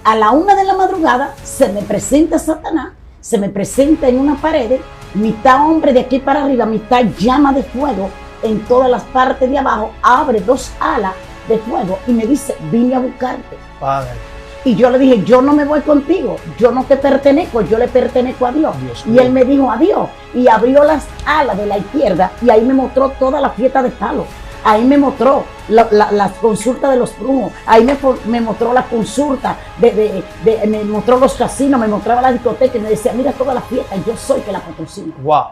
A la 1 de la madrugada se me presenta Satanás, se me presenta en una pared, mitad hombre de aquí para arriba, mitad llama de fuego en todas las partes de abajo, abre 2 alas de fuego y me dice, vine a buscarte. Padre. Y yo le dije, yo no me voy contigo, yo no te pertenezco, yo le pertenezco a Dios. Y él me dijo adiós y abrió las alas de la izquierda y ahí me mostró toda la fiesta de palo. Ahí me mostró las consultas de los brujos, ahí me mostró la consulta, me mostró los casinos, me mostraba la discoteca y me decía, mira toda la fiesta, yo soy que la patrocino. Wow.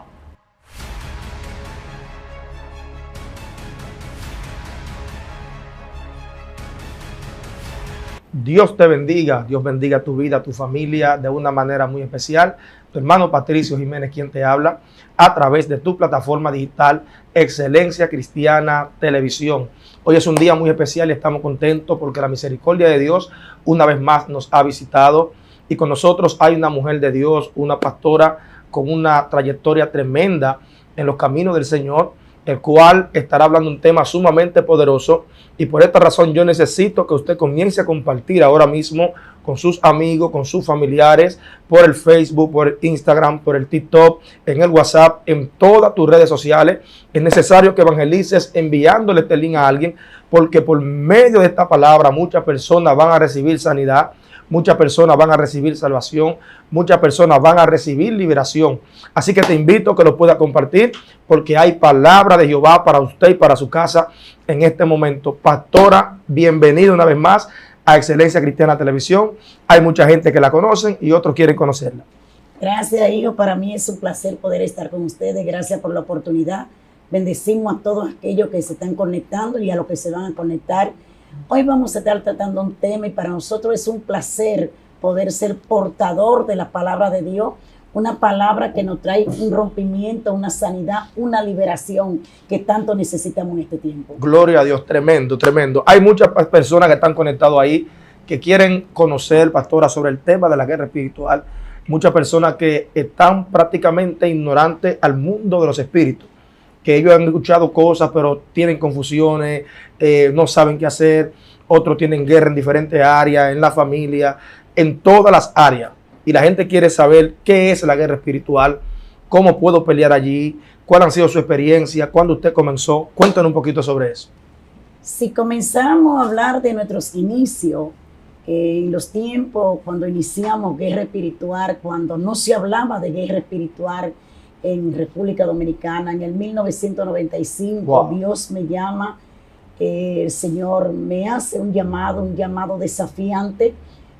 Dios te bendiga, Dios bendiga tu vida, tu familia de una manera muy especial. Tu hermano Patricio Jiménez, quien te habla a través de tu plataforma digital Excelencia Cristiana Televisión. Hoy es un día muy especial y estamos contentos porque la misericordia de Dios una vez más nos ha visitado y con nosotros hay una mujer de Dios, una pastora con una trayectoria tremenda en los caminos del Señor, el cual estará hablando un tema sumamente poderoso y por esta razón yo necesito que usted comience a compartir ahora mismo con sus amigos, con sus familiares, por el Facebook, por el Instagram, por el TikTok, en el WhatsApp, en todas tus redes sociales. Es necesario que evangelices enviándole este link a alguien porque por medio de esta palabra muchas personas van a recibir sanidad, muchas personas van a recibir salvación, muchas personas van a recibir liberación. Así que te invito a que lo puedas compartir porque hay palabra de Jehová para usted y para su casa en este momento. Pastora, bienvenida una vez más a Excelencia Cristiana Televisión. Hay mucha gente que la conocen y otros quieren conocerla. Gracias, hijo. Para mí es un placer poder estar con ustedes. Gracias por la oportunidad. Bendecimos a todos aquellos que se están conectando y a los que se van a conectar. Hoy vamos a estar tratando un tema y para nosotros es un placer poder ser portador de la palabra de Dios, una palabra que nos trae un rompimiento, una sanidad, una liberación que tanto necesitamos en este tiempo. Gloria a Dios, tremendo, tremendo. Hay muchas personas que están conectadas ahí que quieren conocer, pastora, sobre el tema de la guerra espiritual. Muchas personas que están prácticamente ignorantes al mundo de los espíritus, que ellos han escuchado cosas, pero tienen confusiones, no saben qué hacer. Otros tienen guerra en diferentes áreas, en la familia, en todas las áreas. Y la gente quiere saber qué es la guerra espiritual, cómo puedo pelear allí, cuál ha sido su experiencia, cuándo usted comenzó. Cuéntanos un poquito sobre eso. Si comenzamos a hablar de nuestros inicios, en los tiempos cuando iniciamos guerra espiritual, cuando no se hablaba de guerra espiritual, en República Dominicana, en el 1995, wow. Dios me llama, el Señor me hace un llamado desafiante,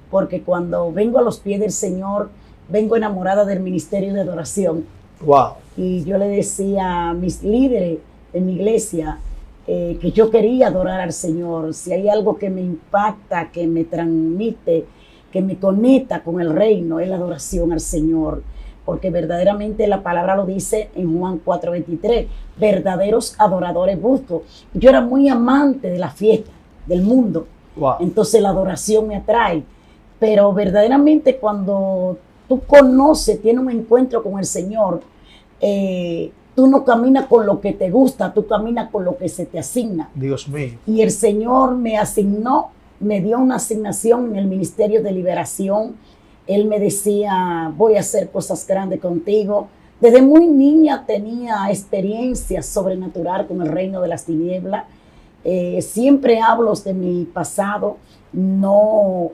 porque cuando vengo a los pies del Señor, vengo enamorada del ministerio de adoración. Wow. Y yo le decía a mis líderes de mi iglesia que yo quería adorar al Señor. Si hay algo que me impacta, que me transmite, que me conecta con el reino, es la adoración al Señor. Porque verdaderamente la palabra lo dice en Juan 4:23, verdaderos adoradores busco. Yo era muy amante de la fiesta, del mundo. Wow. Entonces la adoración me atrae. Pero verdaderamente cuando tú conoces, tienes un encuentro con el Señor, tú no caminas con lo que te gusta, tú caminas con lo que se te asigna. Dios mío. Y el Señor me asignó, me dio una asignación en el Ministerio de Liberación. Él me decía, voy a hacer cosas grandes contigo. Desde muy niña tenía experiencias sobrenaturales con el reino de las tinieblas. Siempre hablo de mi pasado, no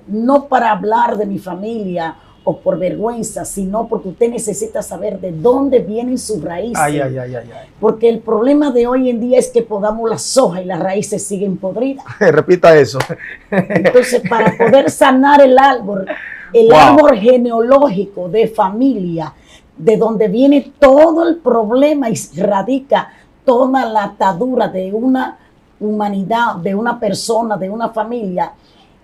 para hablar de mi familia o por vergüenza, sino porque usted necesita saber de dónde vienen sus raíces. Ay. Porque el problema de hoy en día es que podamos las hojas y las raíces siguen podridas. Repita eso. Entonces, para poder sanar el árbol genealógico de familia, de donde viene todo el problema y radica toda la atadura de una humanidad, de una persona, de una familia,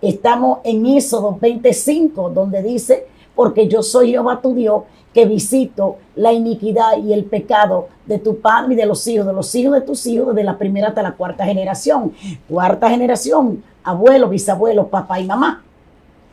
estamos en Éxodo 25, donde dice, porque yo soy Jehová tu Dios, que visito la iniquidad y el pecado de tu padre y de los hijos de tus hijos, desde la primera hasta la cuarta generación. Cuarta generación, abuelo, bisabuelo, papá y mamá.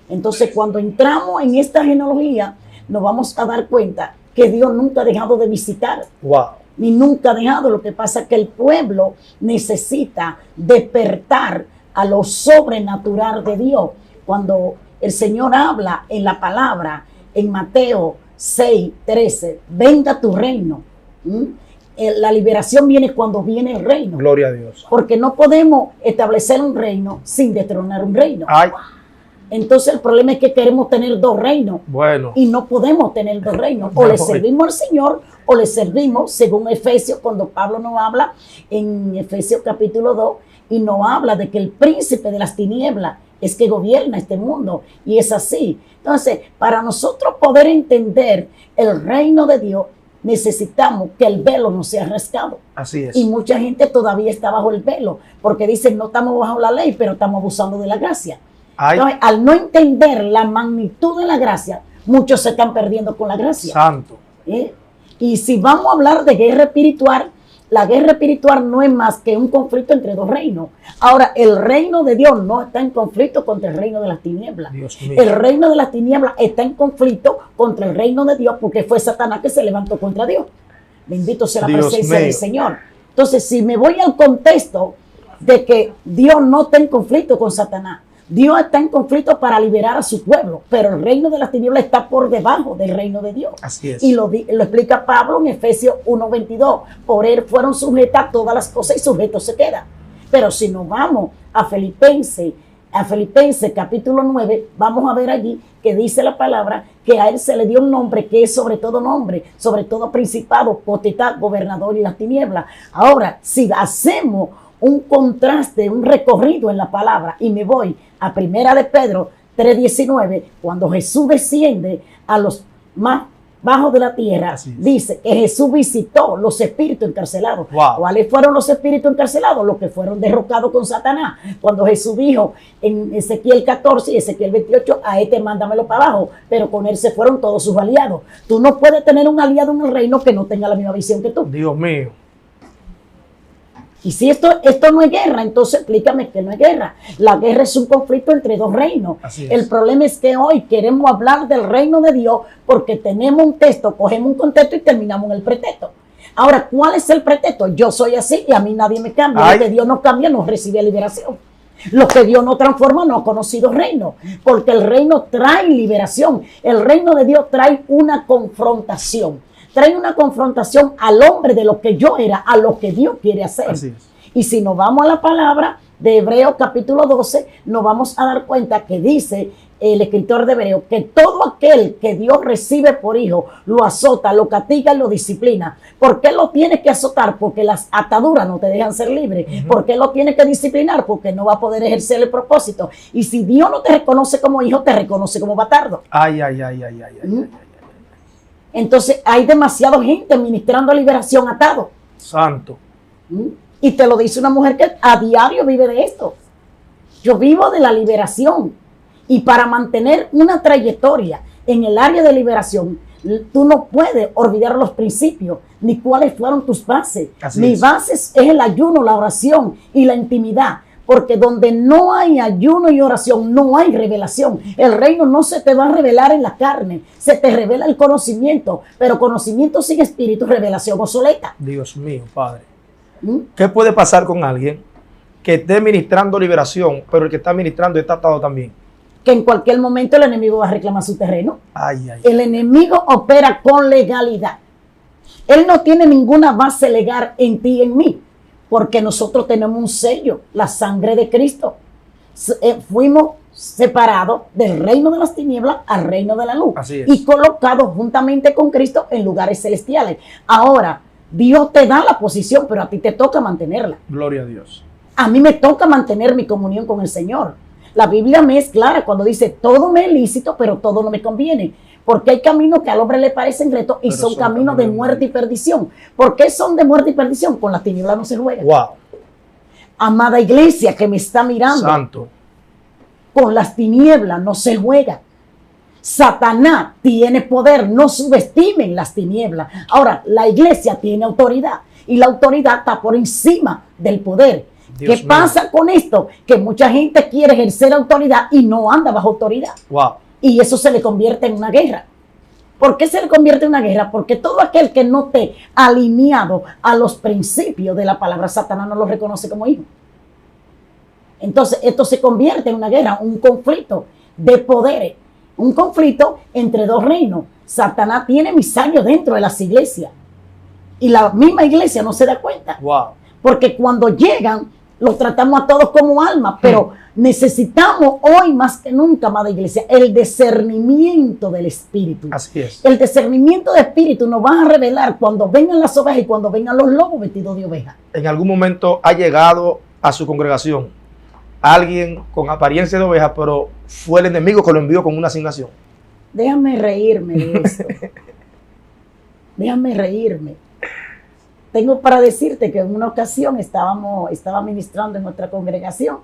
Entonces, cuando entramos en esta genealogía, nos vamos a dar cuenta que Dios nunca ha dejado de visitar. Wow. Ni nunca ha dejado. Lo que pasa es que el pueblo necesita despertar a lo sobrenatural de Dios. Cuando el Señor habla en la palabra, en Mateo 6:13, venga tu reino. La liberación viene cuando viene el reino. Gloria a Dios. Porque no podemos establecer un reino sin destronar un reino. Ay. Entonces el problema es que queremos tener dos reinos. Bueno. Y no podemos tener dos reinos. O le servimos al Señor o le servimos, según Efesios, cuando Pablo nos habla en Efesios capítulo 2, y nos habla de que el príncipe de las tinieblas es que gobierna este mundo. Y es así. Entonces, para nosotros poder entender el reino de Dios, necesitamos que el velo no sea rasgado. Así es. Y mucha gente todavía está bajo el velo, porque dicen, no estamos bajo la ley, pero estamos abusando de la gracia. Entonces, al no entender la magnitud de la gracia, muchos se están perdiendo con la gracia. Santo. Y si vamos a hablar de guerra espiritual, la guerra espiritual no es más que un conflicto entre dos reinos. Ahora, el reino de Dios no está en conflicto contra el reino de las tinieblas. Dios mío. El reino de las tinieblas está en conflicto contra el reino de Dios, porque fue Satanás que se levantó contra Dios. Bendito sea la presencia del Señor. Entonces, si me voy al contexto de que Dios no está en conflicto con Satanás, Dios está en conflicto para liberar a su pueblo, pero el reino de las tinieblas está por debajo del reino de Dios. Así es. Y lo explica Pablo en Efesios 1:22. Por él fueron sujetas todas las cosas y sujetos se quedan. Pero si nos vamos a Filipenses capítulo 9, vamos a ver allí que dice la palabra que a él se le dio un nombre que es sobre todo nombre, sobre todo principado, potestad, gobernador y las tinieblas. Ahora, si hacemos un contraste, un recorrido en la palabra, y me voy a Primera de Pedro 3:19, cuando Jesús desciende a los más bajos de la tierra, dice que Jesús visitó los espíritus encarcelados. Wow. ¿Cuáles fueron los espíritus encarcelados? Los que fueron derrocados con Satanás. Cuando Jesús dijo en Ezequiel 14 y Ezequiel 28, a este mándamelo para abajo, pero con él se fueron todos sus aliados. Tú no puedes tener un aliado en el reino que no tenga la misma visión que tú. Dios mío. Y si esto no es guerra, entonces explícame que no es guerra. La guerra es un conflicto entre dos reinos. El problema es que hoy queremos hablar del reino de Dios porque tenemos un texto, cogemos un contexto y terminamos en el pretexto. Ahora, ¿cuál es el pretexto? Yo soy así y a mí nadie me cambia. Lo que Dios no cambia no recibe liberación. Lo que Dios no transforma no ha conocido reino. Porque el reino trae liberación. El reino de Dios trae una confrontación. Trae una confrontación al hombre de lo que yo era, a lo que Dios quiere hacer. Así es. Y si nos vamos a la palabra de Hebreos capítulo 12, nos vamos a dar cuenta que dice el escritor de Hebreos que todo aquel que Dios recibe por hijo, lo azota, lo castiga y lo disciplina. ¿Por qué lo tiene que azotar? Porque las ataduras no te dejan ser libre. ¿Por qué lo tiene que disciplinar? Porque no va a poder ejercer el propósito. Y si Dios no te reconoce como hijo, te reconoce como bastardo. Ay. Entonces hay demasiada gente ministrando liberación atado. Santo. Y te lo dice una mujer que a diario vive de esto. Yo vivo de la liberación. Y para mantener una trayectoria en el área de liberación, tú no puedes olvidar los principios, ni cuáles fueron tus bases. Mis bases es el ayuno, la oración y la intimidad. Porque donde no hay ayuno y oración, no hay revelación. El reino no se te va a revelar en la carne, se te revela el conocimiento, pero conocimiento sin espíritu, revelación obsoleta. Dios mío, Padre. ¿Qué puede pasar con alguien que esté ministrando liberación, pero el que está ministrando está atado también? Que en cualquier momento el enemigo va a reclamar su terreno. Ay. El enemigo opera con legalidad. Él no tiene ninguna base legal en ti y en mí. Porque nosotros tenemos un sello, la sangre de Cristo. Fuimos separados del reino de las tinieblas al reino de la luz. Así es. Y colocados juntamente con Cristo en lugares celestiales. Ahora, Dios te da la posición, pero a ti te toca mantenerla. Gloria a Dios. A mí me toca mantener mi comunión con el Señor. La Biblia me es clara cuando dice, todo me es lícito, pero todo no me conviene. Porque hay caminos que al hombre le parecen retos y son caminos de muerte y perdición. ¿Por qué son de muerte y perdición? Con las tinieblas no se juega. Wow. Amada iglesia que me está mirando. Santo. Con las tinieblas no se juega. Satanás tiene poder, no subestimen las tinieblas. Ahora, la iglesia tiene autoridad y la autoridad está por encima del poder. ¿Qué pasa con esto? Que mucha gente quiere ejercer autoridad y no anda bajo autoridad. Wow. Y eso se le convierte en una guerra. ¿Por qué se le convierte en una guerra? Porque todo aquel que no esté alineado a los principios de la palabra, Satanás no lo reconoce como hijo. Entonces, esto se convierte en una guerra, un conflicto. de poderes, un conflicto entre dos reinos. Satanás tiene emisarios dentro de las iglesias y la misma iglesia no se da cuenta. Wow. Porque cuando llegan, los tratamos a todos como almas, pero necesitamos hoy más que nunca, amada iglesia, el discernimiento del espíritu. Así es. El discernimiento del espíritu nos va a revelar cuando vengan las ovejas y cuando vengan los lobos vestidos de oveja. ¿En algún momento ha llegado a su congregación alguien con apariencia de oveja, pero fue el enemigo que lo envió con una asignación? Déjame reírme de esto. Déjame reírme. Tengo para decirte que en una ocasión estaba ministrando en nuestra congregación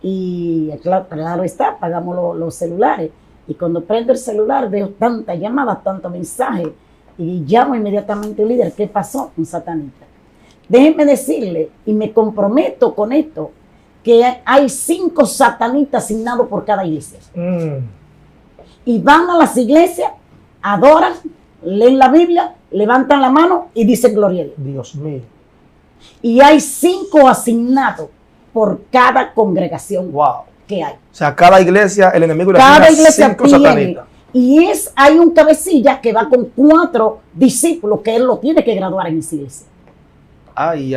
y claro está, apagamos los celulares y cuando prendo el celular veo tantas llamadas, tantos mensajes y llamo inmediatamente al líder. ¿Qué pasó? Un satanista. Déjenme decirle y me comprometo con esto que hay 5 satanistas asignados por cada iglesia. Y van a las iglesias, adoran, leen la Biblia, levantan la mano y dicen gloria a Dios. Dios mío. Y hay 5 asignados por cada congregación que hay. O sea, cada iglesia, el enemigo le cada asigna iglesia 5 tiene, satanistas. y hay un cabecilla que va con 4 discípulos que él lo tiene que graduar en esa iglesia. Ay.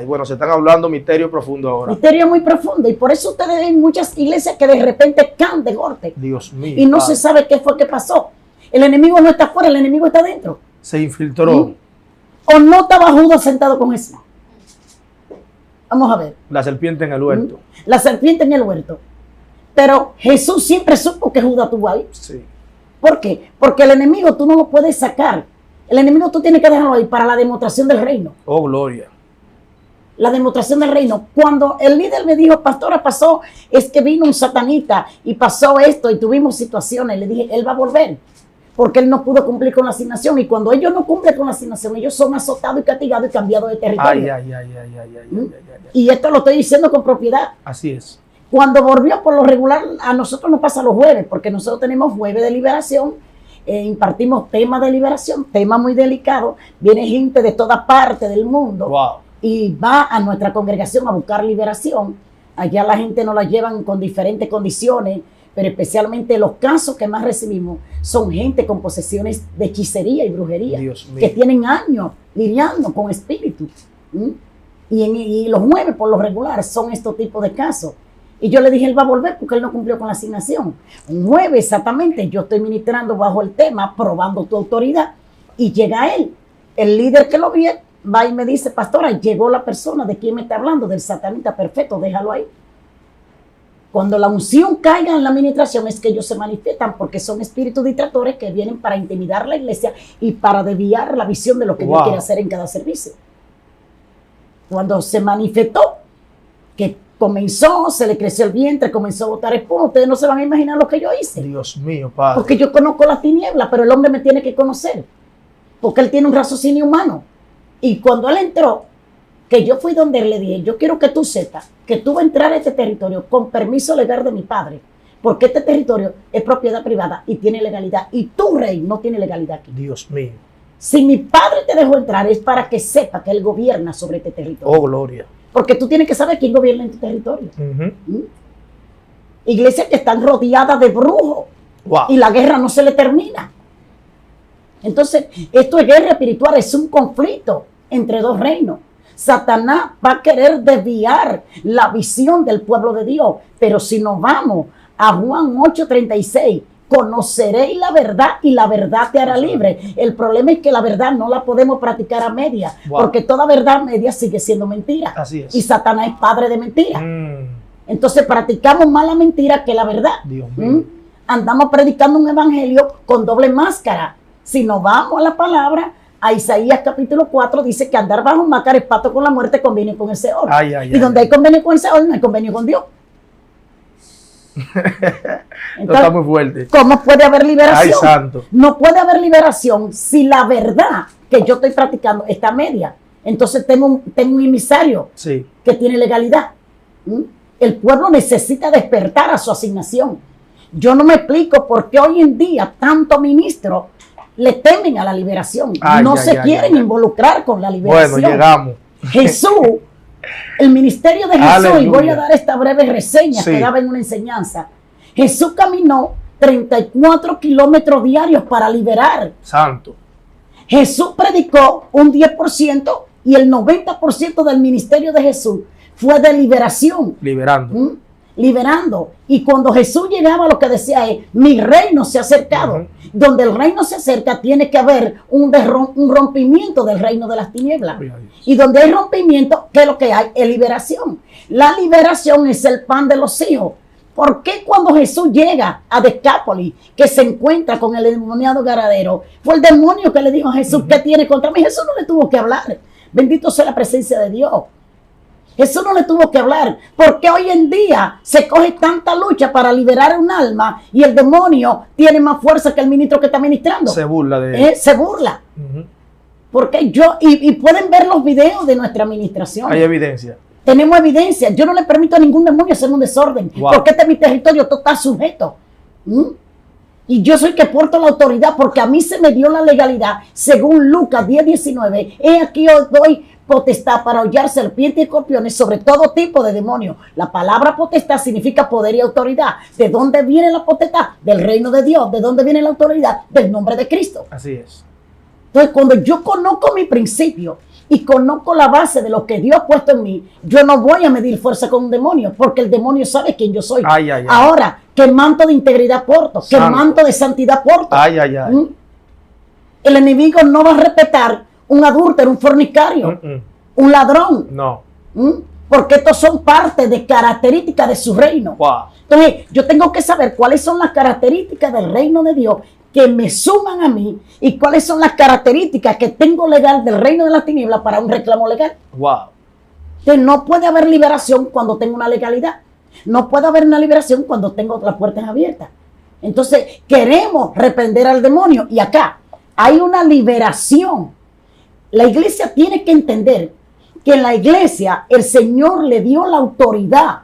Bueno, se están hablando misterio profundo ahora. Misterio muy profundo. Y por eso ustedes ven muchas iglesias que de repente caen de golpe. Dios mío. Y no se sabe qué fue que pasó. El enemigo no está afuera, el enemigo está dentro. Se infiltró. ¿O no estaba Judas sentado con Jesús? Vamos a ver. La serpiente en el huerto. La serpiente en el huerto. Pero Jesús siempre supo que Judas estuvo ahí. Sí. ¿Por qué? Porque el enemigo tú no lo puedes sacar. El enemigo tú tienes que dejarlo ahí para la demostración del reino. Oh, gloria. La demostración del reino. Cuando el líder me dijo, pastora, pasó, es que vino un satanista y pasó esto y tuvimos situaciones, le dije, él va a volver. Porque él no pudo cumplir con la asignación. Y cuando ellos no cumplen con la asignación, ellos son azotados y castigados y cambiados de territorio. Ay. Y esto lo estoy diciendo con propiedad. Así es. Cuando volvió, por lo regular, a nosotros nos pasa los jueves, porque nosotros tenemos jueves de liberación, impartimos temas de liberación, temas muy delicados. Viene gente de toda parte del mundo y va a nuestra congregación a buscar liberación. Allá la gente nos la llevan con diferentes condiciones, pero especialmente los casos que más recibimos son gente con posesiones de hechicería y brujería, que tienen años lidiando con espíritus. Y los jueves, por lo regular, son estos tipos de casos. Y yo le dije, él va a volver porque él no cumplió con la asignación. Un jueves exactamente, yo estoy ministrando bajo el tema, probando tu autoridad, y llega él. El líder que lo vio va y me dice, pastora, llegó la persona de quien me está hablando, del satanista, perfecto, déjalo ahí. Cuando la unción caiga en la administración es que ellos se manifiestan, porque son espíritus distractores que vienen para intimidar la iglesia y para desviar la visión de lo que Dios quiere hacer en cada servicio. Cuando se manifestó, que comenzó, se le creció el vientre, comenzó a botar espuma, ustedes no se van a imaginar lo que yo hice. Dios mío, Padre. Porque yo conozco las tinieblas, pero el hombre me tiene que conocer, porque él tiene un raciocinio humano. Y cuando él entró, que yo fui donde él le dije, yo quiero que tú sepas que tú vas a entrar a este territorio con permiso legal de mi padre, porque este territorio es propiedad privada y tiene legalidad, y tu rey no tiene legalidad aquí. Dios mío. Si mi padre te dejó entrar es para que sepa que él gobierna sobre este territorio. Oh, gloria. Porque tú tienes que saber quién gobierna en tu territorio. Iglesias que están rodeadas de brujos y la guerra no se le termina. Entonces, esto es guerra espiritual, es un conflicto entre dos reinos. Satanás va a querer desviar la visión del pueblo de Dios, pero si nos vamos a Juan 8:36, conoceréis la verdad y la verdad te hará libre. El problema es que la verdad no la podemos practicar a media, porque toda verdad a media sigue siendo mentira. Así es. Y Satanás es padre de mentira. Entonces practicamos más la mentira que la verdad. Dios mío. Andamos predicando un evangelio con doble máscara. Si nos vamos a la palabra, a Isaías capítulo 4 dice que andar bajo máscara es pacto con la muerte, conviene con el Seol. Y donde hay convenio con el Seol, no hay convenio con Dios. Entonces, está muy fuerte. ¿Cómo puede haber liberación? Ay, santo. No puede haber liberación si la verdad que yo estoy practicando está media. Entonces tengo un emisario que tiene legalidad. El pueblo necesita despertar a su asignación. Yo no me explico por qué hoy en día tantos ministros le temen a la liberación. No se quieren involucrar con la liberación. Bueno, llegamos. Jesús, el ministerio de Jesús, Aleluya. y voy a dar esta breve reseña que daba en una enseñanza. Jesús caminó 34 kilómetros diarios para liberar. Santo. Jesús predicó un 10% y el 90% del ministerio de Jesús fue de liberación. Liberando. Liberando. Y cuando Jesús llegaba, lo que decía es, mi reino se ha acercado. Donde el reino se acerca, tiene que haber un rompimiento del reino de las tinieblas. Y donde hay rompimiento, ¿qué es lo que hay? Es liberación. La liberación es el pan de los hijos. ¿Por qué cuando Jesús llega a Decápolis, que se encuentra con el endemoniado Garadero, fue el demonio que le dijo a Jesús, ¿qué tiene contra mí? Jesús no le tuvo que hablar. Bendito sea la presencia de Dios. Jesús no le tuvo que hablar, porque hoy en día se coge tanta lucha para liberar un alma y el demonio tiene más fuerza que el ministro que está ministrando. Se burla de él. Se burla. Porque y pueden ver los videos de nuestra administración. Hay evidencia. Tenemos evidencia. Yo no le permito a ningún demonio hacer un desorden. Wow. Porque este es mi territorio, todo está sujeto. Y yo soy que porto la autoridad porque a mí se me dio la legalidad, según Lucas 10:19. He aquí os doy potestad para hollar serpientes y escorpiones sobre todo tipo de demonios. La palabra potestad significa poder y autoridad. ¿De dónde viene la potestad? Del reino de Dios. ¿De dónde viene la autoridad? Del nombre de Cristo. Así es. Entonces, cuando yo conozco mi principio y conozco la base de lo que Dios ha puesto en mí, yo no voy a medir fuerza con un demonio, porque el demonio sabe quién yo soy. Ahora, ¿qué manto de integridad porto? ¿Qué manto de santidad porto? El enemigo no va a respetar un adúltero, un fornicario, un ladrón. No. Porque estos son parte de características de su reino. Wow. Entonces, yo tengo que saber cuáles son las características del reino de Dios que me suman a mí y cuáles son las características que tengo legal del reino de las tinieblas para un reclamo legal. Wow. Entonces, no puede haber liberación cuando tengo una legalidad. No puede haber una liberación cuando tengo las puertas abiertas. Entonces, queremos reprender al demonio y acá hay una liberación. La iglesia tiene que entender que en la iglesia el Señor le dio la autoridad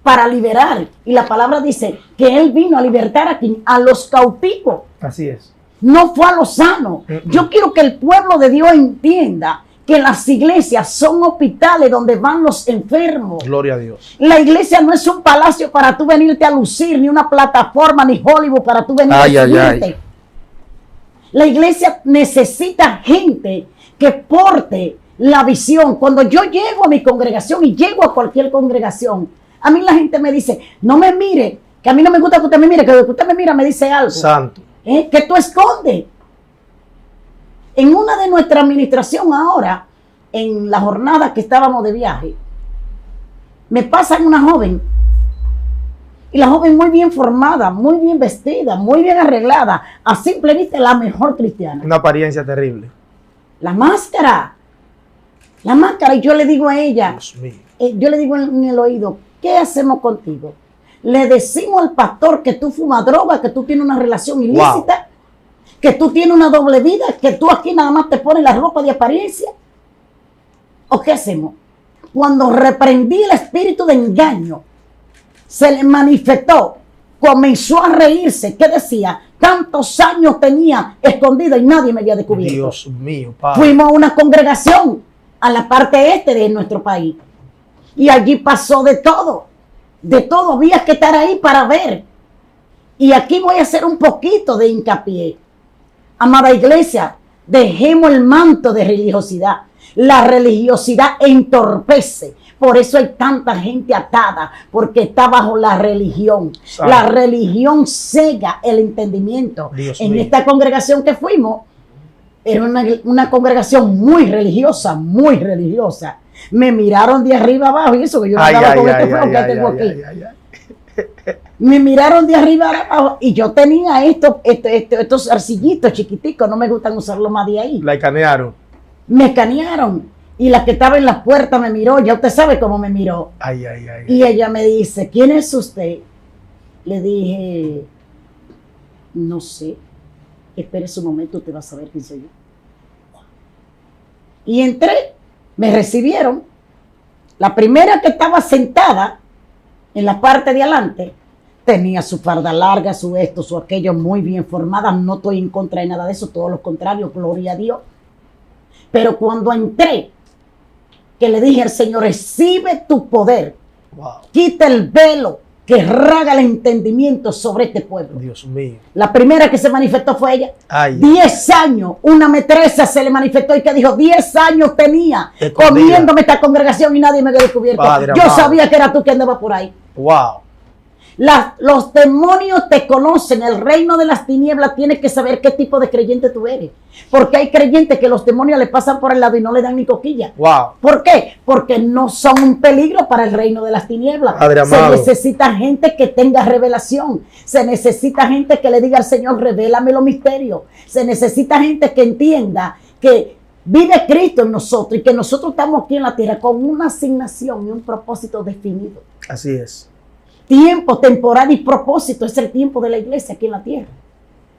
para liberar. Y la palabra dice que Él vino a libertar a quien, a los cautivos. Así es. No fue a los sanos. Yo quiero que el pueblo de Dios entienda que las iglesias son hospitales donde van los enfermos. Gloria a Dios. La iglesia no es un palacio para tú venirte a lucir, ni una plataforma, ni Hollywood para tú venir a lucirte. La iglesia necesita gente que porte la visión. Cuando yo llego a mi congregación y llego a cualquier congregación, a mí la gente me dice, no me mire, que a mí no me gusta que usted me mire, que usted me mira me dice algo. Santo. Que tú escondes. En una de nuestra administración ahora, en la jornada que estábamos de viaje, me pasan una joven. Y la joven muy bien formada, muy bien vestida, muy bien arreglada. A simple vista, la mejor cristiana. Una apariencia terrible. La máscara. La máscara. Y yo le digo a ella, Dios mío. Yo le digo en el oído, ¿qué hacemos contigo? Le decimos al pastor que tú fumas droga, que tú tienes una relación ilícita, que tú tienes una doble vida, que tú aquí nada más te pones la ropa de apariencia. ¿O qué hacemos? Cuando reprendí el espíritu de engaño, se le manifestó, comenzó a reírse. ¿Qué decía? Tantos años tenía escondida y nadie me había descubierto. Dios mío, Padre. Fuimos a una congregación a la parte este de nuestro país y allí pasó de todo. De todo, había que estar ahí para ver. Y aquí voy a hacer un poquito de hincapié. Amada iglesia, dejemos el manto de religiosidad. La religiosidad entorpece. Por eso hay tanta gente atada, porque está bajo la religión. Santo. La religión cega el entendimiento. Dios en mío. esta congregación que fuimos, era una congregación muy religiosa, muy religiosa. Me miraron de arriba abajo y eso que yo andaba con este flow que tengo aquí. Me miraron de arriba abajo y yo tenía estos arcillitos chiquiticos, no me gustan usarlo más de ahí. La escanearon. Me escanearon y la que estaba en la puerta me miró, ya usted sabe cómo me miró. Y ella me dice, ¿quién es usted? Le dije, no sé, espere un momento, usted va a saber quién soy yo. Y entré, me recibieron. La primera que estaba sentada en la parte de adelante tenía su farda larga, su esto, su aquello, muy bien formada. No estoy en contra de nada de eso, todo lo contrario, gloria a Dios. Pero cuando entré, que le dije al Señor, recibe tu poder, quita el velo que raga el entendimiento sobre este pueblo. Dios mío. La primera que se manifestó fue ella. Ay. 10 años, una metresa se le manifestó y que dijo, 10 años tenía Escondida. comiéndome esta congregación y nadie me había descubierto. Padre Yo amado. sabía que era tú que andabas por ahí. Wow. Los demonios te conocen, el reino de las tinieblas tienes que saber qué tipo de creyente tú eres. Porque hay creyentes que los demonios le pasan por el lado y no le dan ni coquilla. Wow. ¿Por qué? Porque no son un peligro para el reino de las tinieblas. Padre amado. Se necesita gente que tenga revelación. Se necesita gente que le diga al Señor, revélame los misterios. Se necesita gente que entienda que vive Cristo en nosotros y que nosotros estamos aquí en la tierra con una asignación y un propósito definido. Así es. Tiempo, temporada y propósito es el tiempo de la iglesia aquí en la tierra.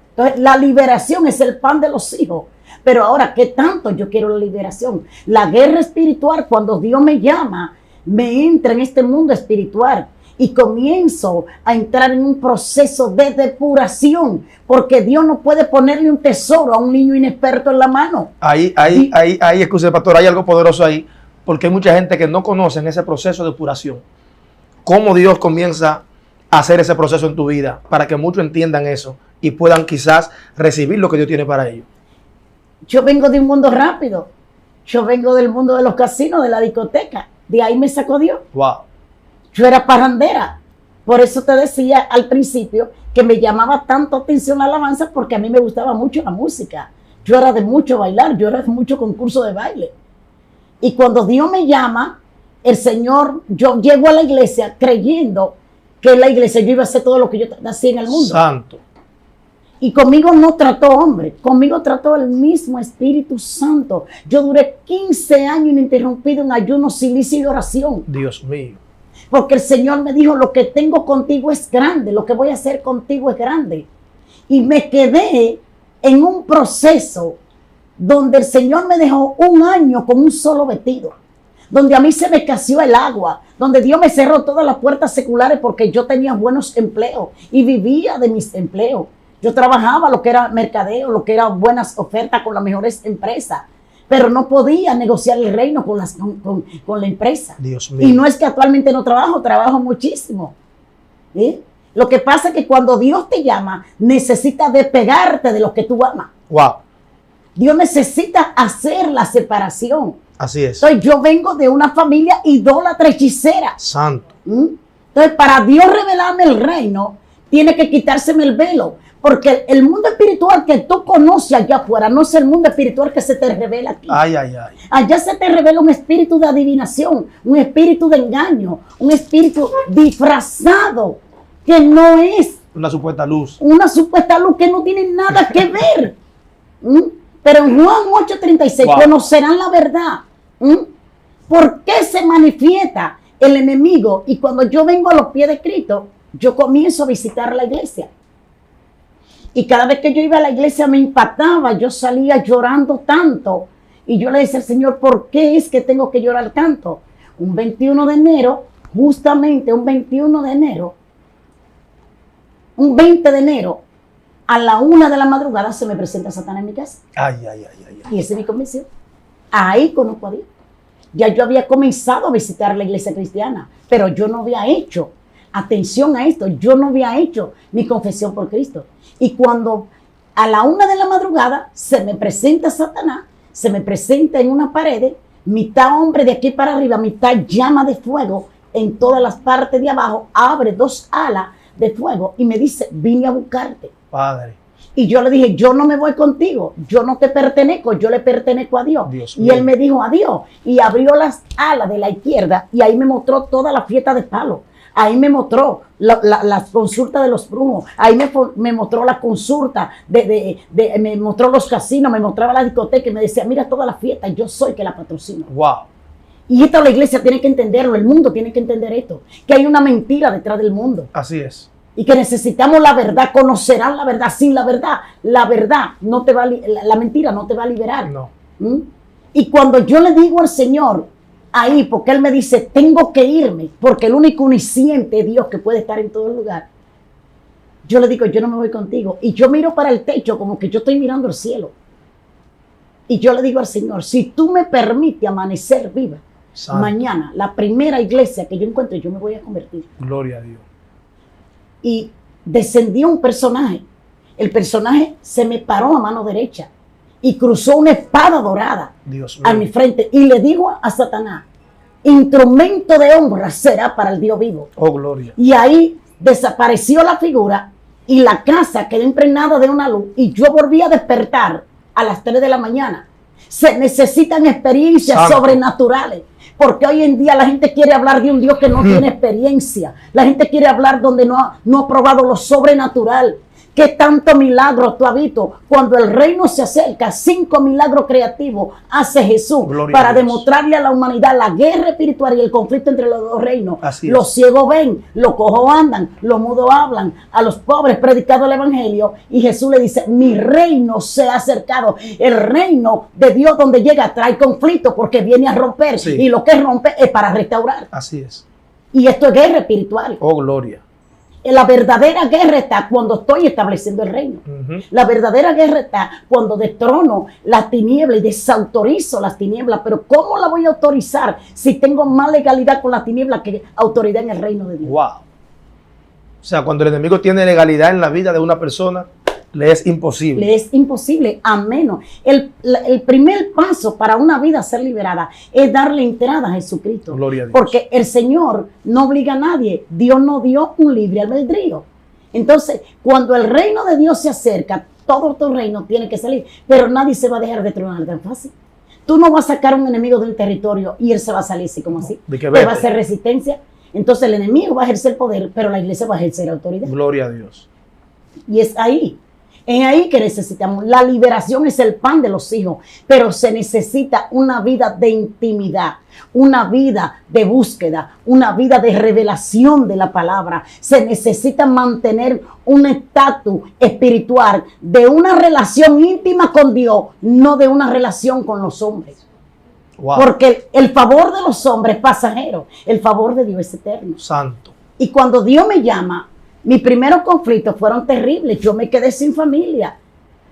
Entonces, la liberación es el pan de los hijos. Pero ahora, ¿qué tanto yo quiero la liberación? La guerra espiritual, cuando Dios me llama, me entra en este mundo espiritual y comienzo a entrar en un proceso de depuración, porque Dios no puede ponerle un tesoro a un niño inexperto en la mano. Ahí, excuse, pastor, hay algo poderoso ahí, porque hay mucha gente que no conoce ese proceso de depuración. Cómo Dios comienza a hacer ese proceso en tu vida, para que muchos entiendan eso y puedan quizás recibir lo que Dios tiene para ellos. Yo vengo de un mundo rápido. Yo vengo del mundo de los casinos, de la discoteca. De ahí me sacó Dios. Wow. Yo era parrandera. Por eso te decía al principio que me llamaba tanto atención la alabanza, porque a mí me gustaba mucho la música. Yo era de mucho bailar, yo era de mucho concurso de baile. Y cuando Dios me llama, el Señor, yo llego a la iglesia creyendo que en la iglesia yo iba a hacer todo lo que yo hacía en el mundo. Santo. Y conmigo no trató hombre, conmigo trató el mismo Espíritu Santo. Yo duré 15 años ininterrumpido en ayuno, silicio y oración. Dios mío. Porque el Señor me dijo, lo que tengo contigo es grande, lo que voy a hacer contigo es grande. Y me quedé en un proceso donde el Señor me dejó un año con un solo vestido, donde a mí se me escaseó el agua, donde Dios me cerró todas las puertas seculares porque yo tenía buenos empleos y vivía de mis empleos. Yo trabajaba lo que era mercadeo, lo que era buenas ofertas con las mejores empresas, pero no podía negociar el reino con la empresa. Dios mío. Y no es que actualmente no trabajo muchísimo. ¿Sí? Lo que pasa es que cuando Dios te llama, necesita despegarte de lo que tú amas. Wow. Dios necesita hacer la separación. Así es. Entonces yo vengo de una familia idólatra hechicera. Santo. Entonces para Dios revelarme el reino, tiene que quitárseme el velo. Porque el mundo espiritual que tú conoces allá afuera no es el mundo espiritual que se te revela aquí. Ay, ay, ay. Allá se te revela un espíritu de adivinación, un espíritu de engaño, un espíritu disfrazado que no es Una supuesta luz. una supuesta luz, que no tiene nada que ver. Pero en Juan 8:36 Wow. conocerán la verdad. ¿Por qué se manifiesta el enemigo? Y cuando yo vengo a los pies de Cristo, yo comienzo a visitar la iglesia. Y cada vez que yo iba a la iglesia me impactaba, yo salía llorando tanto. Y yo le decía al Señor, ¿por qué es que tengo que llorar tanto? Un 21 de enero, justamente un 21 de enero, un 20 de enero, a la 1 de la madrugada se me presenta Satanás en mi casa. Ay, ay, ay, ay, ay. Y ese es mi convicción. Ahí conozco a Dios. Ya yo había comenzado a visitar la iglesia cristiana, pero yo no había hecho, atención a esto, yo no había hecho mi confesión por Cristo. Y cuando a la 1 de la madrugada se me presenta Satanás, se me presenta en una pared, mitad hombre de aquí para arriba, mitad llama de fuego en todas las partes de abajo, abre 2 alas de fuego y me dice, vine a buscarte. Padre. Y yo le dije, yo no me voy contigo, yo no te pertenezco, yo le pertenezco a Dios. Dios y mío. él me dijo adiós y abrió las alas de la izquierda y ahí me mostró toda la fiesta de palo. Ahí me mostró las consultas de los brujos, ahí me mostró la consulta, me mostró los casinos, me mostraba la discoteca y me decía, mira toda la fiesta, yo soy que la patrocino. Wow. Y esto la iglesia tiene que entenderlo, el mundo tiene que entender esto, que hay una mentira detrás del mundo. Así es. Y que necesitamos la verdad, conocerán la verdad. Sin la verdad no te va la mentira no te va a liberar. No. Y cuando yo le digo al Señor, ahí, porque Él me dice, tengo que irme, porque el único omnisciente es Dios que puede estar en todo lugar. Yo le digo, yo no me voy contigo. Y yo miro para el techo como que yo estoy mirando el cielo. Y yo le digo al Señor, si tú me permites amanecer viva, Santo. mañana, la primera iglesia que yo encuentre, yo me voy a convertir. Gloria a Dios. y descendió un personaje. El personaje se me paró a mano derecha y cruzó una espada dorada a mi frente y le dijo a Satanás, instrumento de honra será para el Dios vivo. Oh, gloria. Y ahí desapareció la figura y la casa quedó impregnada de una luz y yo volví a despertar a las 3 de la mañana. Se necesitan experiencias sobrenaturales, porque hoy en día la gente quiere hablar de un Dios que no tiene experiencia. La gente quiere hablar donde no ha probado lo sobrenatural. ¿Qué tanto milagro tú has visto? Cuando el reino se acerca, 5 milagros creativos hace Jesús para demostrarle a la humanidad la guerra espiritual y el conflicto entre los dos reinos. Los ciegos ven, los cojos andan, los mudos hablan, a los pobres predicado el evangelio y Jesús le dice, mi reino se ha acercado. El reino de Dios donde llega trae conflicto porque viene a romper y lo que rompe es para restaurar. Así es. Y esto es guerra espiritual. Oh, gloria. La verdadera guerra está cuando estoy estableciendo el reino. La verdadera guerra está cuando destrono las tinieblas y desautorizo las tinieblas. Pero ¿cómo la voy a autorizar si tengo más legalidad con las tinieblas que autoridad en el reino de Dios? Wow. O sea, cuando el enemigo tiene legalidad en la vida de una persona, le es imposible. Le es imposible, a menos. El primer paso para una vida ser liberada es darle entrada a Jesucristo. Gloria a Dios. Porque el Señor no obliga a nadie. Dios no dio un libre albedrío. Entonces, cuando el reino de Dios se acerca, todo tu reino tiene que salir. Pero nadie se va a dejar de tronar tan fácil. Tú no vas a sacar a un enemigo de un territorio y él se va a salir así como así. Te va a hacer resistencia. Entonces el enemigo va a ejercer poder, pero la iglesia va a ejercer autoridad. Gloria a Dios. Y es ahí. Es ahí que necesitamos. La liberación es el pan de los hijos, pero se necesita una vida de intimidad, una vida de búsqueda, una vida de revelación de la palabra. Se necesita mantener un estatus espiritual de una relación íntima con Dios, no de una relación con los hombres. Wow. Porque el favor de los hombres es pasajero, el favor de Dios es eterno. Santo. Y cuando Dios me llama, mis primeros conflictos fueron terribles. Yo me quedé sin familia.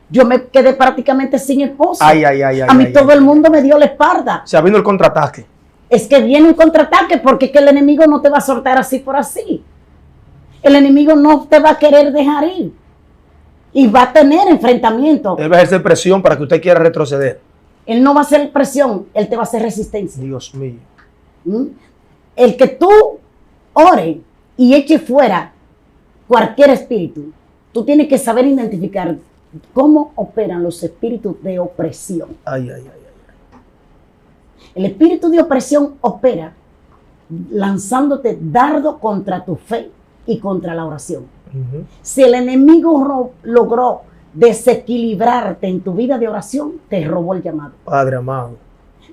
Yo me quedé prácticamente sin esposa. A mí todo el mundo me dio la espalda. Se ha vino el contraataque. Es que viene un contraataque porque es que el enemigo no te va a soltar así por así. El enemigo no te va a querer dejar ir. Y va a tener enfrentamiento. Él va a ejercer presión para que usted quiera retroceder. Él no va a hacer presión, él te va a hacer resistencia. Dios mío. El que tú ores y eches fuera cualquier espíritu, tú tienes que saber identificar cómo operan los espíritus de opresión. El espíritu de opresión opera lanzándote dardo contra tu fe y contra la oración. Si el enemigo logró desequilibrarte en tu vida de oración, te robó el llamado. Padre amado.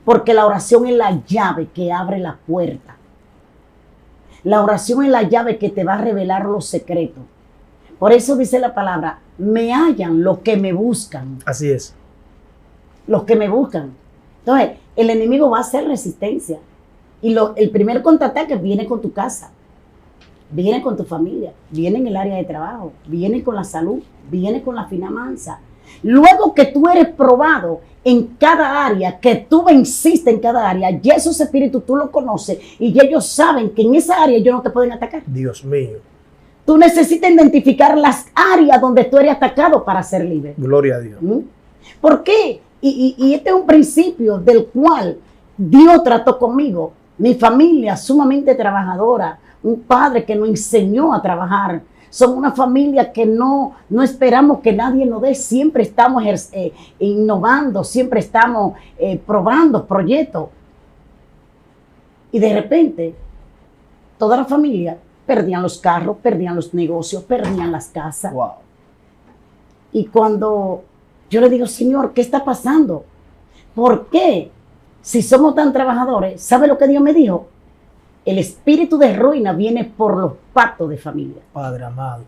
Porque la oración es la llave que abre la puerta. La oración es la llave que te va a revelar los secretos. Por eso dice la palabra, me hallan los que me buscan. Así es. Los que me buscan. Entonces, el enemigo va a hacer resistencia. Y el primer contraataque viene con tu casa. Viene con tu familia. Viene en el área de trabajo. Viene con la salud. Viene con la finanza. Luego que tú eres probado en cada área, que tú venciste en cada área, y esos espíritus tú los conoces y ellos saben que en esa área ellos no te pueden atacar. Dios mío. Tú necesitas identificar las áreas donde tú eres atacado para ser libre. Gloria a Dios. ¿Por qué? Y este es un principio del cual Dios trató conmigo. Mi familia sumamente trabajadora, un padre que nos enseñó a trabajar. Somos una familia que no esperamos que nadie nos dé. Siempre estamos innovando, siempre estamos probando proyectos. Y de repente, toda la familia perdían los carros, perdían los negocios, perdían las casas. Wow. Y cuando yo le digo, Señor, ¿qué está pasando? ¿Por qué? Si somos tan trabajadores, ¿sabe lo que Dios me dijo? El espíritu de ruina viene por los pactos de familia. Padre amado.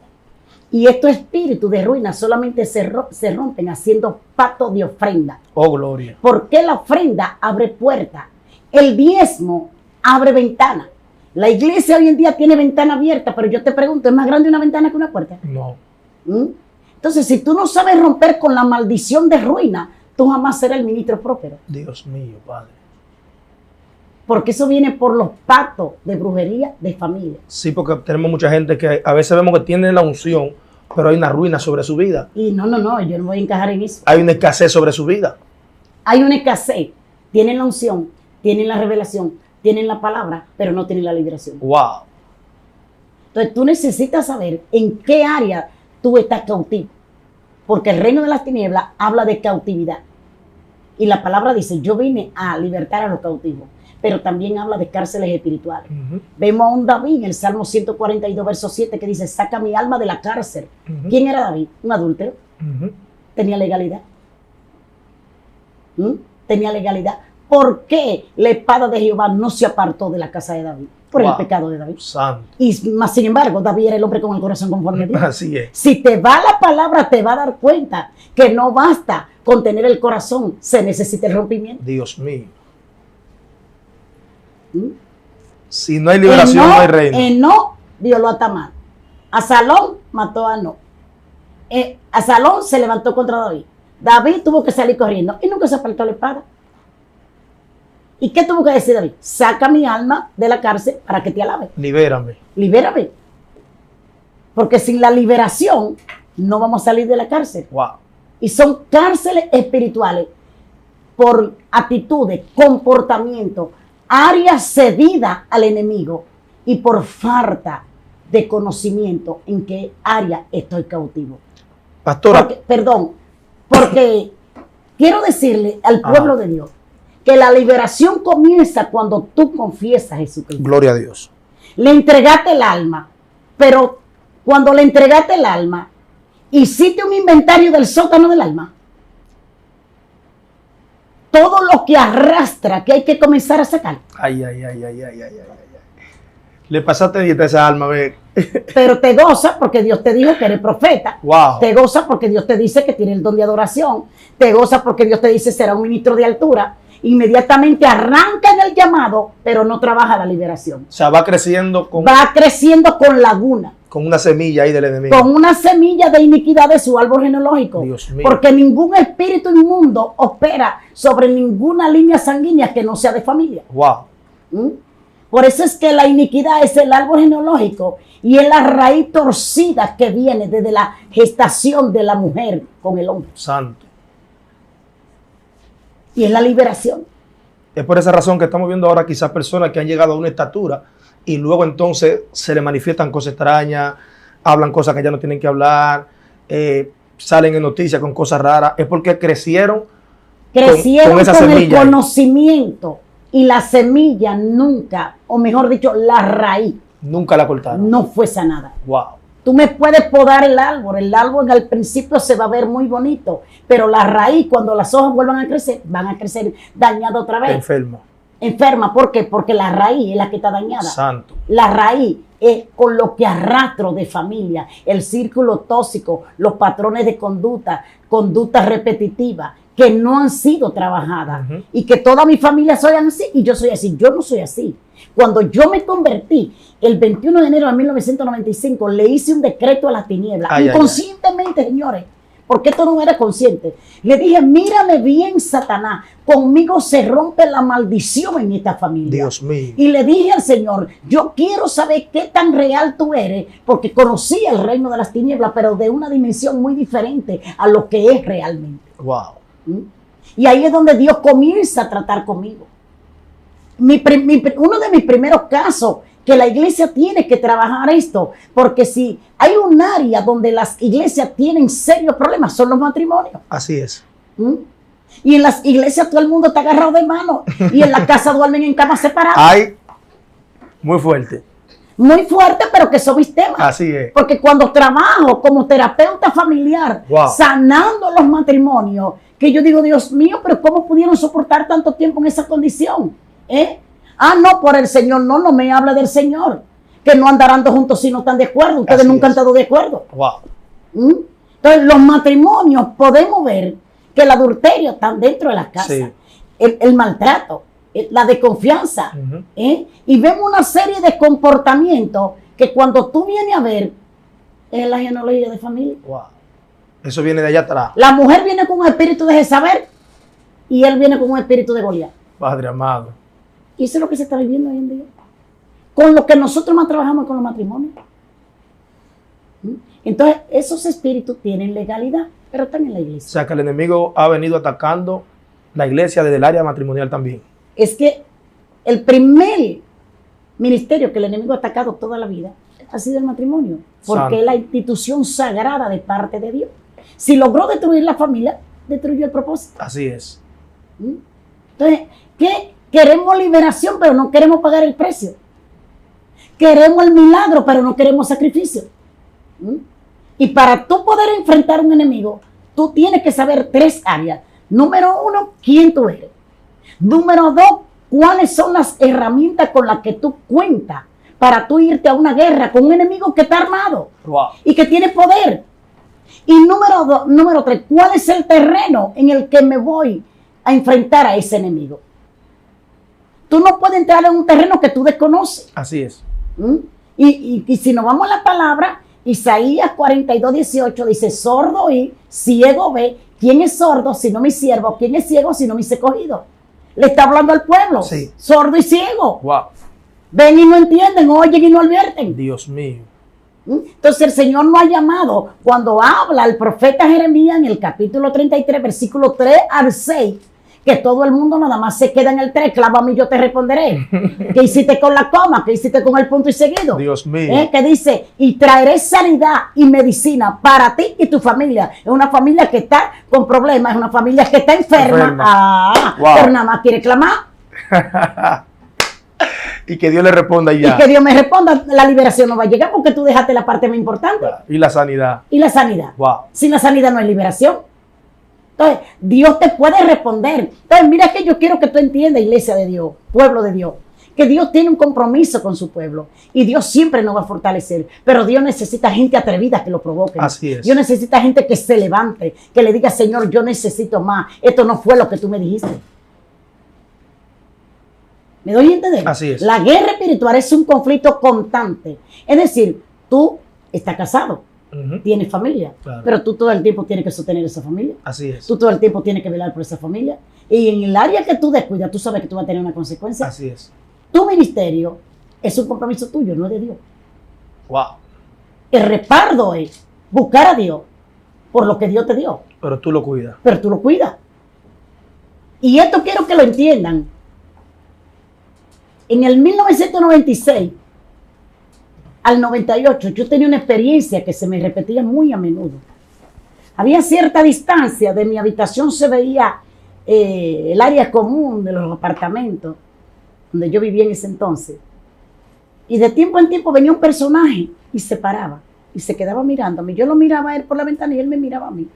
Y estos espíritus de ruina solamente se rompen haciendo pactos de ofrenda. Oh, gloria. Porque la ofrenda abre puertas. El diezmo abre ventana. La iglesia hoy en día tiene ventana abierta, pero yo te pregunto, ¿es más grande una ventana que una puerta? No. Entonces, si tú no sabes romper con la maldición de ruina, tú jamás serás el ministro próspero. Dios mío, Padre. Porque eso viene por los pactos de brujería de familia. Sí, porque tenemos mucha gente que a veces vemos que tiene la unción, pero hay una ruina sobre su vida. Y no, yo no voy a encajar en eso. Hay una escasez sobre su vida. Hay una escasez. Tienen la unción, tienen la revelación, tienen la palabra, pero no tienen la liberación. Wow. Entonces tú necesitas saber en qué área tú estás cautivo. Porque el reino de las tinieblas habla de cautividad. Y la palabra dice, yo vine a libertar a los cautivos. Pero también habla de cárceles espirituales. Vemos a un David en el Salmo 142, verso 7, que dice, saca mi alma de la cárcel. ¿Quién era David? Un adúltero. Tenía legalidad. Tenía legalidad. ¿Por qué la espada de Jehová no se apartó de la casa de David? Por el pecado de David. Santo. Y más sin embargo, David era el hombre con el corazón conforme a Dios. Así es. Si te va la palabra, te va a dar cuenta que no basta con tener el corazón, se necesita el rompimiento. Dios mío. Si no hay liberación, no hay reino. Eno violó a Tamar. Absalón mató a No. Absalón se levantó contra David. David tuvo que salir corriendo y nunca se apartó la espada. ¿Y qué tuvo que decir David? Saca mi alma de la cárcel para que te alabe. Libérame. Libérame. Porque sin la liberación no vamos a salir de la cárcel. Wow. Y son cárceles espirituales por actitudes, comportamiento, áreas cedidas al enemigo y por falta de conocimiento en qué área estoy cautivo. Pastora. Porque quiero decirle al pueblo de Dios que la liberación comienza cuando tú confiesas a Jesucristo. Gloria a Dios. Le entregaste el alma, pero cuando le entregaste el alma, hiciste un inventario del sótano del alma. Todo lo que arrastra, que hay que comenzar a sacar. Ay. Le pasaste dieta a esa alma, ve. Pero te goza porque Dios te dijo que eres profeta. Wow. Te goza porque Dios te dice que tiene el don de adoración. Te goza porque Dios te dice será un ministro de altura. Inmediatamente arranca en el llamado, pero no trabaja la liberación. O sea, va creciendo con laguna. Con una semilla ahí del enemigo. Con una semilla de iniquidad de su árbol genealógico. Dios mío. Porque ningún espíritu inmundo opera sobre ninguna línea sanguínea que no sea de familia. Wow. Por eso es que la iniquidad es el árbol genealógico y es la raíz torcida que viene desde la gestación de la mujer con el hombre. Santo. Y es la liberación. Es por esa razón que estamos viendo ahora quizás personas que han llegado a una estatura y luego entonces se le manifiestan cosas extrañas, hablan cosas que ya no tienen que hablar, salen en noticias con cosas raras. Es porque crecieron con esa con el semilla conocimiento y la semilla nunca, o mejor dicho, la raíz. Nunca la cortaron. No fue sanada. Wow. Tú me puedes podar el árbol al principio se va a ver muy bonito, pero la raíz, cuando las hojas vuelvan a crecer, van a crecer dañada otra vez. Enferma, ¿por qué? Porque la raíz es la que está dañada. Santo. La raíz es con lo que arrastro de familia, el círculo tóxico, los patrones de conducta repetitiva, que no han sido trabajadas y que toda mi familia soy así y yo soy así. Yo no soy así. Cuando yo me convertí, el 21 de enero de 1995, le hice un decreto a las tinieblas, inconscientemente, señores, porque esto no era consciente. Le dije, mírame bien, Satanás, conmigo se rompe la maldición en esta familia. Dios mío. Y le dije al Señor, yo quiero saber qué tan real tú eres, porque conocía el reino de las tinieblas, pero de una dimensión muy diferente a lo que es realmente. Wow. Y ahí es donde Dios comienza a tratar conmigo. Uno de mis primeros casos que la iglesia tiene que trabajar esto, porque si hay un área donde las iglesias tienen serios problemas, son los matrimonios. Así es. Y en las iglesias todo el mundo está agarrado de mano y en la casa duermen en camas separadas. Ay, muy fuerte. Muy fuerte, pero que son mis temas. Así es. Porque cuando trabajo como terapeuta familiar, sanando los matrimonios, que yo digo, Dios mío, pero ¿cómo pudieron soportar tanto tiempo en esa condición? No, por el Señor, no me habla del Señor, que no andarán juntos si no están de acuerdo. Ustedes nunca han estado de acuerdo. Entonces, los matrimonios podemos ver que el adulterio está dentro de las casas, el maltrato, la desconfianza, y vemos una serie de comportamientos que cuando tú vienes a ver, es la genealogía de familia. Eso viene de allá atrás. La mujer viene con un espíritu de Jezabel y él viene con un espíritu de Goliat. Padre amado. Y eso es lo que se está viviendo hoy en día. Con lo que nosotros más trabajamos con los matrimonios. Entonces, esos espíritus tienen legalidad, pero están en la O iglesia. sea, que el enemigo ha venido atacando la iglesia desde el área matrimonial también. Es que el primer ministerio que el enemigo ha atacado toda la vida ha sido el matrimonio, porque Santo. es la institución sagrada de parte de Dios. Si logró destruir la familia, destruyó el propósito. Así es. Entonces, ¿qué? Queremos liberación, pero no queremos pagar el precio. Queremos el milagro, pero no queremos sacrificio. Y para tú poder enfrentar a un enemigo, tú tienes que saber 3 áreas. Número 1, quién tú eres. Número 2, cuáles son las herramientas con las que tú cuentas para tú irte a una guerra con un enemigo que está armado Wow. y que tiene poder. Y número 3, ¿cuál es el terreno en el que me voy a enfrentar a ese enemigo? Tú no puedes entrar en un terreno que tú desconoces. Así es. Y si nos vamos a la palabra, Isaías 42:18 dice, sordo y ciego ve. ¿Quién es sordo sino mi siervo? ¿Quién es ciego sino mis escogidos? Le está hablando al pueblo. Sí. Sordo y ciego. Wow. Ven y no entienden, oyen y no advierten. Dios mío. Entonces el Señor nos ha llamado, cuando habla el profeta Jeremías en el capítulo 33, versículo 3 al 6, que todo el mundo nada más se queda en el 3, clávame y yo te responderé. ¿Qué hiciste con la coma? ¿Qué hiciste con el punto y seguido? Dios mío. Que dice, y traeré sanidad y medicina para ti y tu familia. Es una familia que está con problemas, es una familia que está enferma. Wow. Pero nada más quiere clamar. Y que Dios le responda y ya. Y que Dios me responda, la liberación no va a llegar porque tú dejaste la parte más importante. Y la sanidad. Y la sanidad. Wow. Sin la sanidad no hay liberación. Entonces, Dios te puede responder. Entonces, mira que yo quiero que tú entiendas, iglesia de Dios, pueblo de Dios, que Dios tiene un compromiso con su pueblo y Dios siempre nos va a fortalecer, pero Dios necesita gente atrevida que lo provoque. Así es. Dios necesita gente que se levante, que le diga, Señor, yo necesito más. Esto no fue lo que tú me dijiste. ¿Me doy a entender? Así es. La guerra espiritual es un conflicto constante. Es decir, tú estás casado, tienes familia, Claro. pero tú todo el tiempo tienes que sostener esa familia. Así es. Tú todo el tiempo tienes que velar por esa familia. Y en el área que tú descuidas, tú sabes que tú vas a tener una consecuencia. Así es. Tu ministerio es un compromiso tuyo, no de Dios. Wow. El respaldo es buscar a Dios por lo que Dios te dio, Pero tú lo cuidas. pero tú lo cuidas. Y esto quiero que lo entiendan. En el 1996 al 98, yo tenía una experiencia que se me repetía muy a menudo. Había cierta distancia, de mi habitación se veía el área común de los apartamentos, donde yo vivía en ese entonces. Y de tiempo en tiempo venía un personaje y se paraba y se quedaba mirándome. Yo lo miraba a él por la ventana y él me miraba a mí.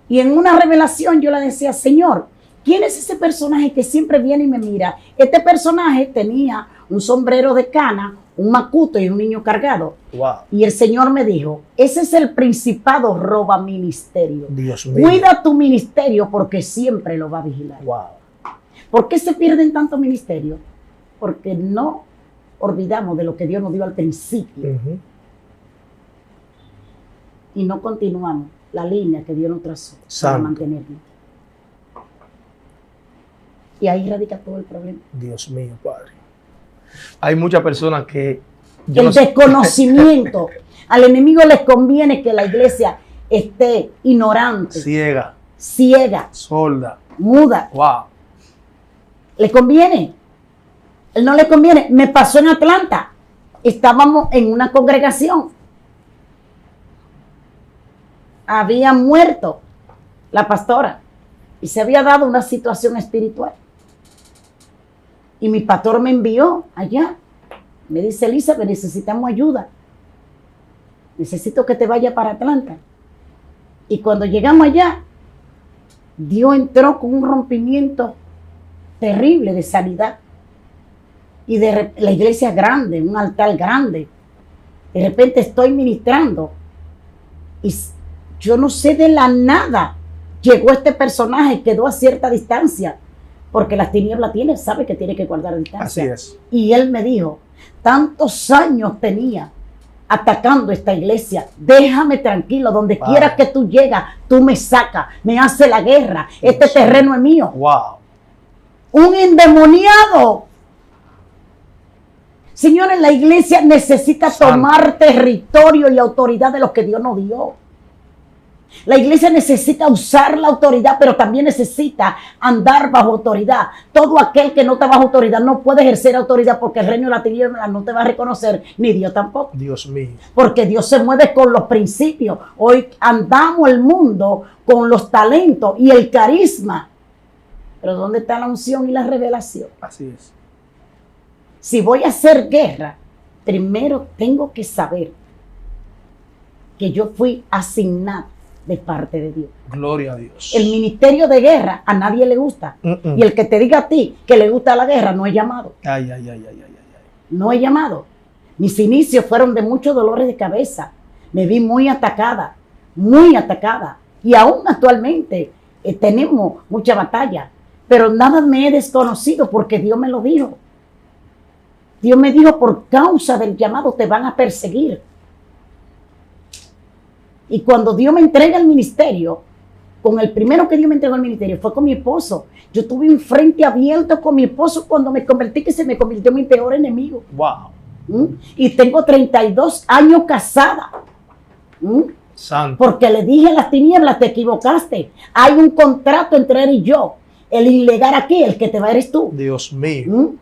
Y en una revelación yo le decía, Señor, ¿quién es ese personaje que siempre viene y me mira? Este personaje tenía un sombrero de cana, un macuto y un niño cargado. Wow. Y el Señor me dijo, ese es el principado roba ministerio. Dios mío. Cuida tu ministerio porque siempre lo va a vigilar. Wow. ¿Por qué se pierden tantos ministerios? Porque no olvidamos de lo que Dios nos dio al principio y no continuamos la línea que Dios nos trazó para Santo. mantenernos. Y ahí radica todo el problema. Dios mío, Padre. Hay muchas personas que... yo El no sé- desconocimiento. Al enemigo les conviene que la iglesia esté ignorante, Ciega, ciega, sorda. muda. Wow. ¿Le conviene? Él no le conviene. Me pasó en Atlanta. Estábamos en una congregación. Había muerto la pastora y se había dado una situación espiritual. Y mi pastor me envió allá. Me dice, Elizabeth, necesitamos ayuda. Necesito que te vaya para Atlanta. Y cuando llegamos allá, Dios entró con un rompimiento terrible de sanidad. Y la iglesia es grande, un altar grande. De repente estoy ministrando y yo no sé, de la nada llegó este personaje, quedó a cierta distancia, porque las tinieblas sabe que tiene que guardar distancia. Así es. Y él me dijo, tantos años tenía atacando esta iglesia, déjame tranquilo, donde Padre. quiera que tú llegas, tú me sacas, me haces la guerra, este Dios terreno es mío. Wow. un endemoniado. Señores, la iglesia necesita tomar territorio y autoridad de lo que Dios nos dio. La iglesia necesita usar la autoridad, pero también necesita andar bajo autoridad. Todo aquel que no está bajo autoridad no puede ejercer autoridad, porque el reino de la tiniebla no te va a reconocer, ni Dios tampoco. Dios mío. Porque Dios se mueve con los principios. Hoy andamos el mundo con los talentos y el carisma. Pero ¿dónde está la unción y la revelación? Así es. Si voy a hacer guerra, primero tengo que saber que yo fui asignado de parte de Dios. Gloria a Dios. El ministerio de guerra a nadie le gusta. Y el que te diga a ti que le gusta la guerra no es llamado. Ay, ay, ay, ay, ay, ay. No es llamado. Mis inicios fueron de muchos dolores de cabeza. Me vi muy atacada, muy atacada. Y aún actualmente tenemos mucha batalla. Pero nada me he desconocido porque Dios me lo dijo. Dios me dijo, por causa del llamado te van a perseguir. Y cuando Dios me entrega el ministerio, con el primero que Dios me entregó el ministerio fue con mi esposo. Yo tuve un frente abierto con mi esposo cuando me convertí, que se me convirtió en mi peor enemigo. Wow. Y tengo 32 años casada. Santo. Porque le dije a las tinieblas, te equivocaste. Hay un contrato entre él y yo. El ilegal aquí, el que te va eres tú. Dios mío.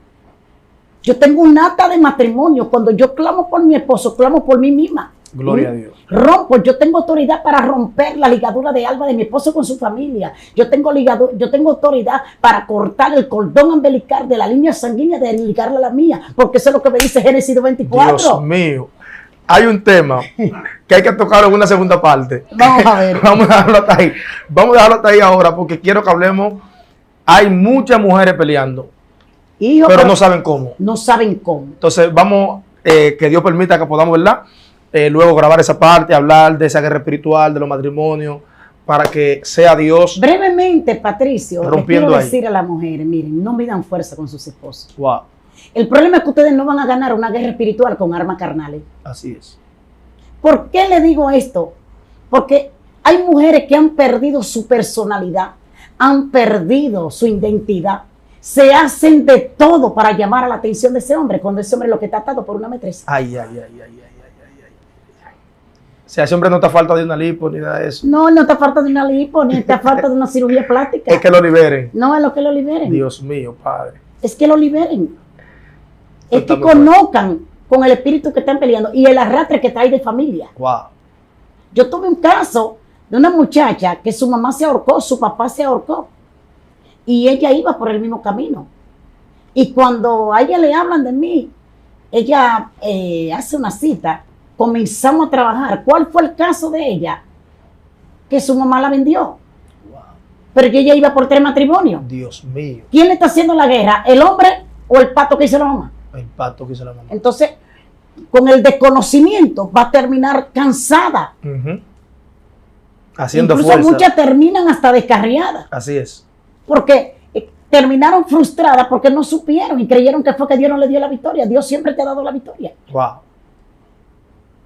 Yo tengo un acta de matrimonio. Cuando yo clamo por mi esposo, clamo por mí misma. Gloria a Dios. Rompo, yo tengo autoridad para romper la ligadura de alma de mi esposo con su familia. Yo tengo autoridad para cortar el cordón umbilical de la línea sanguínea, de ligarla a la mía, porque eso es lo que me dice Génesis 24. Dios mío. Hay un tema que hay que tocar en una segunda parte. Vamos a ver. Vamos a dejarlo hasta ahí. Vamos a dejarlo hasta ahí ahora porque quiero que hablemos. Hay muchas mujeres peleando, Hijo, pero no saben cómo. No saben cómo. Entonces vamos, que Dios permita que podamos, ¿verdad? Luego grabar esa parte, hablar de esa guerra espiritual, de los matrimonios, para que sea Dios. Brevemente, Patricio, les rompiendo quiero ahí. decir a las mujeres, miren, no midan fuerza con sus esposos. Wow. El problema es que ustedes no van a ganar una guerra espiritual con armas carnales. Así es. ¿Por qué le digo esto? Porque hay mujeres que han perdido su personalidad, han perdido su identidad, se hacen de todo para llamar a la atención de ese hombre, cuando ese hombre es lo que está atado por una maîtresse. Ay, ay, ay, ay, ay, ay, ay, ay. O sea, ese hombre no está falta de una lipo ni nada de eso. No, no está falta de una lipo, ni está falta de una cirugía plástica. Es que lo liberen. No es lo que lo liberen. Dios mío, Padre. Es que lo liberen. Es que Está muy conozcan con el espíritu que están peleando y el arrastre que está ahí de familia. Wow. Yo tuve un caso de una muchacha que su mamá se ahorcó, su papá se ahorcó y ella iba por el mismo camino. Y cuando a ella le hablan de mí, ella hace una cita, comenzamos a trabajar. ¿Cuál fue el caso de ella? Que su mamá la vendió. Wow. Pero ella iba por 3 matrimonios. Dios mío. ¿Quién le está haciendo la guerra? ¿El hombre o el pato que hizo la mamá? El pato que hizo la mamá. Entonces, con el desconocimiento va a terminar cansada. Haciendo Incluso fuerza. muchas terminan hasta descarriadas. Así es. Porque terminaron frustradas porque no supieron y creyeron que fue que Dios no le dio la victoria. Dios siempre te ha dado la victoria. Wow.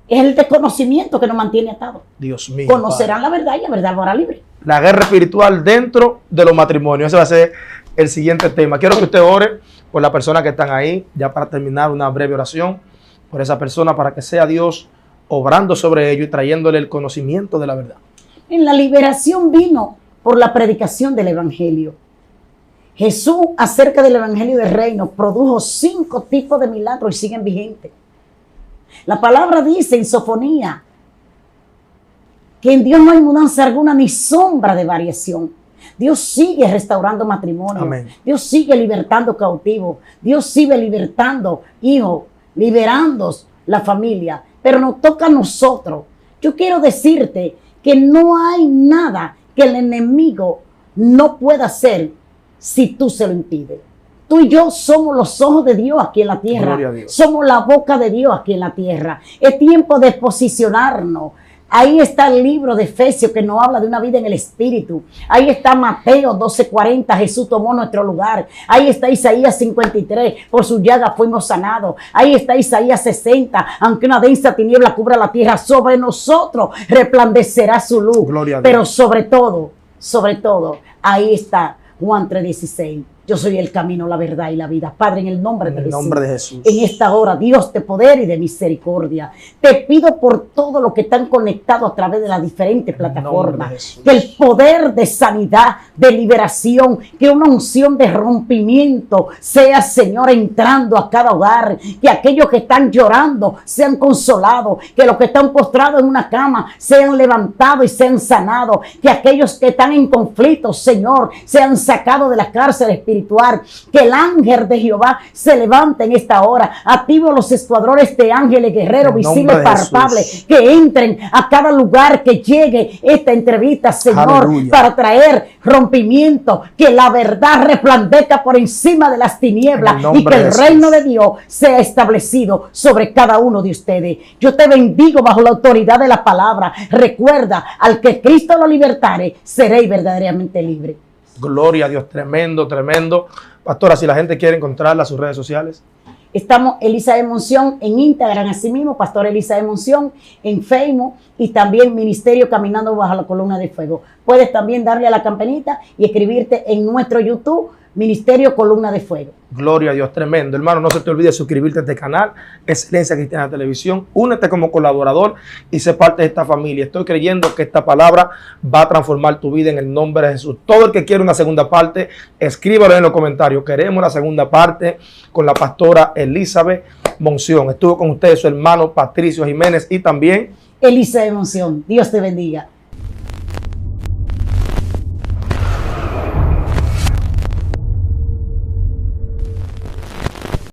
Es el desconocimiento que nos mantiene atados. Dios mío. Conocerán la verdad y la verdad lo hará libre. La guerra espiritual dentro de los matrimonios. Ese va a ser el siguiente tema. Quiero que usted ore por las personas que están ahí, ya para terminar una breve oración, por esa persona, para que sea Dios obrando sobre ello y trayéndole el conocimiento de la verdad. En la liberación vino por la predicación del Evangelio. Jesús, acerca del Evangelio del Reino, produjo 5 tipos de milagros y siguen vigentes. La palabra dice en Sofonía que en Dios no hay mudanza alguna ni sombra de variación. Dios sigue restaurando matrimonio. Amén. Dios sigue libertando cautivos. Dios sigue libertando hijos, liberando la familia. Pero nos toca a nosotros. Yo quiero decirte que no hay nada que el enemigo no pueda hacer si tú se lo impides. Tú y yo somos los ojos de Dios aquí en la tierra. Gloria a Dios. Somos Somos la boca de Dios aquí en la tierra. Es tiempo de posicionarnos. Ahí está el libro de Efesios que nos habla de una vida en el Espíritu. Ahí está Mateo 12:40, Jesús tomó nuestro lugar. Ahí está Isaías 53, por su llaga fuimos sanados. Ahí está Isaías 60, aunque una densa tiniebla cubra la tierra, sobre nosotros resplandecerá su luz. Gloria a Dios. Pero sobre todo, ahí está Juan 3:16. Yo soy el camino, la verdad y la vida. Padre, en el nombre de En el Jesús. nombre de Jesús. En esta hora, Dios de poder y de misericordia, te pido por todo lo que están conectados a través de las diferentes plataformas, que el poder de sanidad, de liberación, que una unción de rompimiento sea, Señor, entrando a cada hogar, que aquellos que están llorando sean consolados, que los que están postrados en una cama sean levantados y sean sanados, que aquellos que están en conflicto, Señor, sean sacados de la cárcel espiritual, que el ángel de Jehová se levante en esta hora. Activo los escuadrones de ángeles guerreros visibles, palpables, que entren a cada lugar que llegue esta entrevista, Señor, Aleluya, para traer rompimiento, que la verdad resplandezca por encima de las tinieblas y que el reino de Dios sea establecido sobre cada uno de ustedes. Yo te bendigo bajo la autoridad de la palabra. Recuerda, al que Cristo lo libertare, seréis verdaderamente libre. Gloria a Dios, tremendo, tremendo. Pastora, si la gente quiere encontrarla en sus redes sociales. Estamos Elisa de Monción en Instagram, así mismo, Pastor Elisa de Monción en Facebook y también Ministerio Caminando Bajo la Columna de Fuego. Puedes también darle a la campanita y escribirte en nuestro YouTube, Ministerio Columna de Fuego. Gloria a Dios, tremendo. Hermano, no se te olvide suscribirte a este canal, Excelencia Cristiana Televisión. Únete como colaborador y sé parte de esta familia. Estoy creyendo que esta palabra va a transformar tu vida en el nombre de Jesús. Todo el que quiera una segunda parte, escríbalo en los comentarios. Queremos la segunda parte con la pastora Elizabeth Monción. Estuvo con ustedes su hermano Patricio Jiménez y también Elisa de Monción. Dios te bendiga.